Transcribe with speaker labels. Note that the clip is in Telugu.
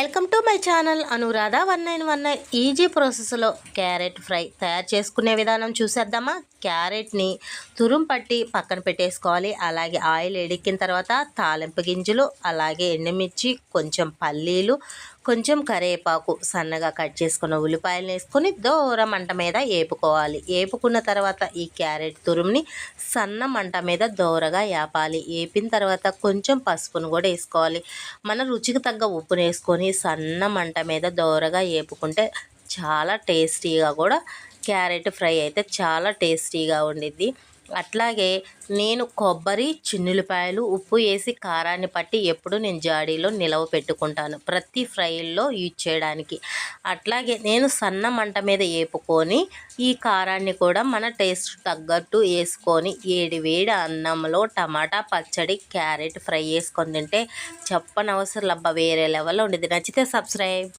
Speaker 1: Welcome to my channel Anuradha 1919 easy ప్రాసెస్లో క్యారెట్ ఫ్రై తయారు చేసుకునే విధానం చూసేద్దామా. క్యారెట్ని తురుము పట్టి పక్కన పెట్టేసుకోవాలి. అలాగే ఆయిల్ ఎడికిన తర్వాత తాలింపు గింజలు, అలాగే ఎండుమిర్చి, కొంచెం పల్లీలు, కొంచెం కరివేపాకు, సన్నగా కట్ చేసుకున్న ఉల్లిపాయలు వేసుకొని దూర మంట మీద వేపుకోవాలి. వేపుకున్న తర్వాత ఈ క్యారెట్ తురుముని సన్న మంట మీద దోరగా వేపాలి. వేపిన తర్వాత కొంచెం పసుపును కూడా వేసుకోవాలి. మన రుచికి తగ్గ ఉప్పును వేసుకొని సన్న మంట మీద దోరగా వేపుకుంటే చాలా టేస్టీగా కూడా క్యారెట్ ఫ్రై అయితే చాలా టేస్టీగా ఉండిద్ది. అట్లాగే నేను కొబ్బరి, చిన్నులపాయలు, ఉప్పు వేసి కారాన్ని పట్టి ఎప్పుడు నేను జాడీలో నిలవ పెట్టుకుంటాను ప్రతి ఫ్రైల్లో యూజ్ చేయడానికి. అట్లాగే నేను సన్న మంట మీద వేపుకొని ఈ కారాన్ని కూడా మన టేస్ట్ తగ్గట్టు వేసుకొని వేడి అన్నంలో టమాటా పచ్చడి, క్యారెట్ ఫ్రై వేసుకొని తింటే చెప్పనవసరం లబ్బ వేరే లెవెల్లో ఉండేది. నచ్చితే సబ్స్క్రైబ్.